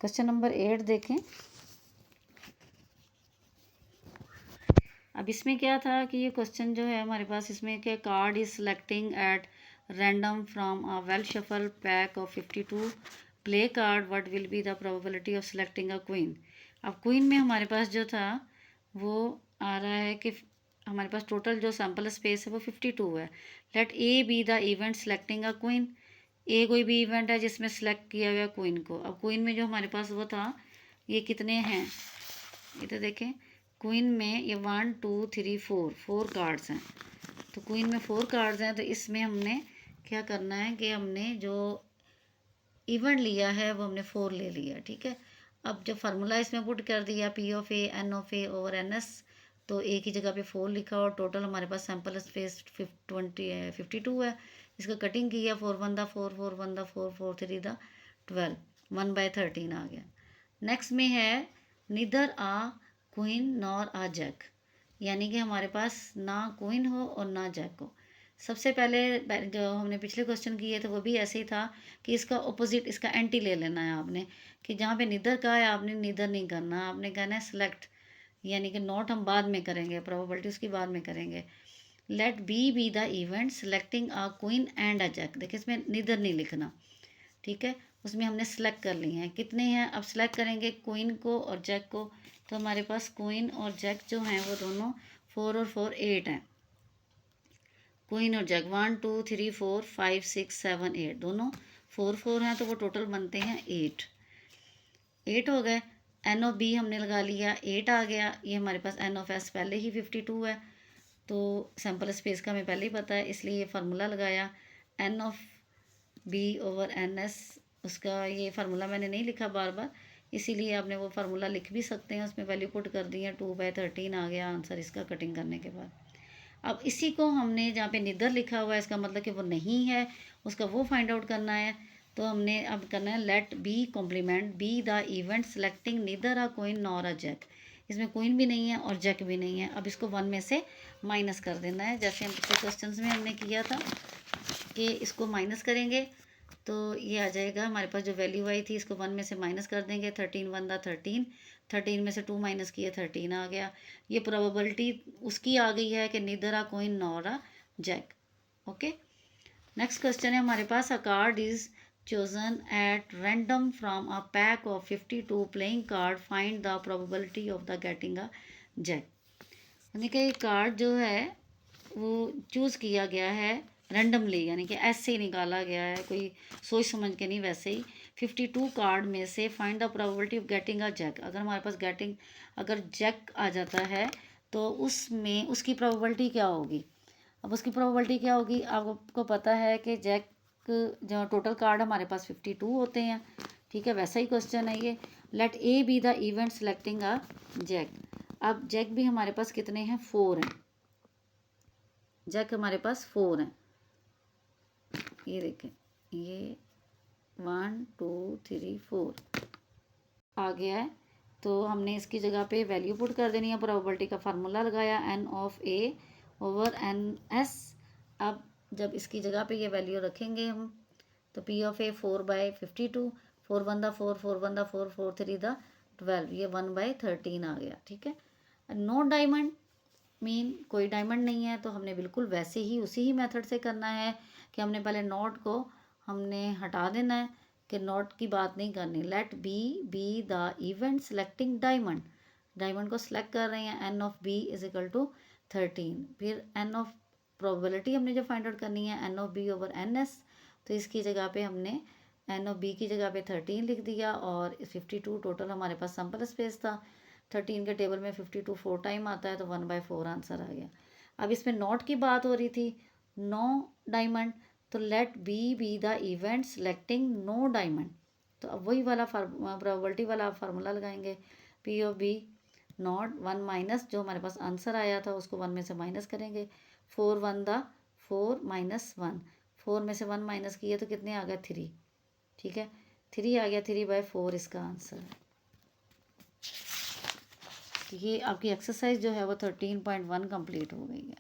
Question number 8 देखें। अब इसमें क्या था कि ये क्वेश्चन जो है हमारे पास इसमें क्या, card is selecting at random from a well shuffle pack of 52 play card, what will be the probability of selecting a queen. अब क्वीन में हमारे पास जो था वो आ रहा है कि हमारे पास टोटल जो सैम्पल स्पेस है वो 52 है। Let A B the event selecting a queen. A कोई भी इवेंट है जिसमें सेलेक्ट किया गया क्वीन को। अब क्वीन में जो हमारे पास वो था, ये कितने हैं, ये तो देखें, क्वीन में ये 1 2 3 4 कार्ड्स हैं। तो क्वीन में 4 कार्ड्स हैं, तो इसमें हमने क्या करना है कि हमने जो इवेंट लिया है वो हमने 4 ले लिया, ठीक है। अब जो फार्मूला इसमें पुट कर दिया P of A n of A over n S, तो ए की जगह पे 4 लिखा और टोटल हमारे पास सैम्पल स्पेस 52 है। इसका कटिंग किया, 4 1 दा 4 4 1 दा 4 4 3 दा 12, 1/13 आ गया। नेक्स्ट में है neither a queen nor a Jack, यानी कि हमारे पास ना क्वीन हो और ना जैक हो। सबसे पहले जो हमने पिछले क्वेश्चन किए थे वो भी ऐसे ही था कि इसका ऑपोजिट, इसका एंटी ले लेना है आपने, कि जहाँ पे निदर का है आपने निदर नहीं करना, आपने कहना है सेलेक्ट, यानी कि नॉट हम बाद में करेंगे, प्रोबेबिलिटी उसकी बाद में करेंगे। Let B the event selecting a queen and a jack. देखिए इसमें निदर नहीं लिखना, ठीक है, उसमें हमने सेलेक्ट कर लिए हैं। कितने हैं, अब सेलेक्ट करेंगे क्वीन को और जैक को, तो हमारे पास क्वीन और जैक जो हैं वो दोनों 4 और 4 8 हैं। क्वीन और जैक 1 2 3 4 5 6 7 8 दोनों 4 4 हैं, तो वो टोटल बनते हैं 8 हो गए। एन ऑफ बी हमने लगा लिया, 8 आ गया। ये हमारे पास एन ऑफ एस पहले ही 52 है, तो सैम्पल स्पेस का हमें पहले ही पता है, इसलिए ये फार्मूला लगाया n of B over n S. उसका ये फार्मूला मैंने नहीं लिखा बार बार, इसीलिए आपने वो फार्मूला लिख भी सकते हैं, उसमें वैल्यू पुट कर दी है, 2/13 आ गया आंसर इसका कटिंग करने के बाद। अब इसी को हमने जहाँ पे निदर लिखा हुआ है, इसका मतलब कि वो नहीं है, उसका वो फाइंड आउट करना है। तो हमने अब करना है let B complement B the event selecting neither a queen nor a jack. इसमें क्वीन भी नहीं है और जैक भी नहीं है। अब इसको 1 में से माइनस कर देना है, जैसे हम पिछले क्वेश्चन में हमने किया था कि इसको माइनस करेंगे तो ये आ जाएगा हमारे पास जो वैल्यू आई थी, इसको 1 में से माइनस कर देंगे। 13 1 दा 13, 13 में से 2 माइनस किए 13 आ गया। ये प्रोबेबिलिटी उसकी आ गई है कि neither a queen nor a jack. Okay, next question है हमारे पास, a card is chosen at random from a pack of 52 playing card, find the probability of the getting a jack। यानी कि कार्ड जो है वो चूज़ किया गया है रैंडमली, यानी कि ऐसे ही निकाला गया है, कोई सोच समझ के नहीं, वैसे ही 52 कार्ड में से find the probability of getting a jack. अगर हमारे पास अगर जैक आ जाता है तो उसमें उसकी प्रोबेबिलिटी क्या होगी। अब उसकी प्रोबेबिलिटी क्या होगी, आपको पता है कि जैक जो टोटल कार्ड हमारे पास 52 होते हैं, ठीक है, वैसा ही क्वेश्चन है ये। Let A B the event selecting a jack. अब जैक भी हमारे पास कितने हैं, 4 हैं, जैक हमारे पास 4 हैं। ये देखें, ये 1 2 3 4 आ गया है, तो हमने इसकी जगह पे वैल्यू पुट कर देनी है, प्रोबेबिलिटी का फार्मूला लगाया n of A over n S. अब जब इसकी जगह पे ये वैल्यू रखेंगे हम, तो पी ऑफ ए 4/52, 4 1 दा 4 4 1 दा 4 4 3 दा 12, ये 1/13 आ गया, ठीक है। नो डायमंड मीन कोई डायमंड नहीं है, तो हमने बिल्कुल वैसे ही उसी ही मेथड से करना है कि हमने पहले नॉट को हमने हटा देना है, कि नॉट की बात नहीं करनी। Let B the event selecting diamond, diamond को सेलेक्ट कर रहे हैं, n of B is equal to 13। फिर एन ऑफ प्रोबेबिलिटी हमने जो फाइंड आउट करनी है, n of B over n S, तो इसकी जगह पे हमने एन ऑफ बी की जगह पे 13 लिख दिया, और 52 टोटल हमारे पास सैम्पल स्पेस था। 13 के टेबल में 52 4 टाइम आता है, तो 1/4 आंसर आ गया। अब इसमें नॉट की बात हो रही थी, नो डायमंड, तो let B the event selecting no diamond. तो अब वही वाला प्रोबेबिलिटी वाला फार्मूला लगाएंगे, P of B not 1 minus जो हमारे पास आंसर आया था उसको 1 में से माइनस करेंगे। 4 1 दा 4 माइनस 1, 4 में से 1 माइनस किए तो कितने आ गए, 3, ठीक है, 3 आ गया, 3/4 इसका आंसर है। ये आपकी एक्सरसाइज जो है वो 13.1 कंप्लीट हो गई है।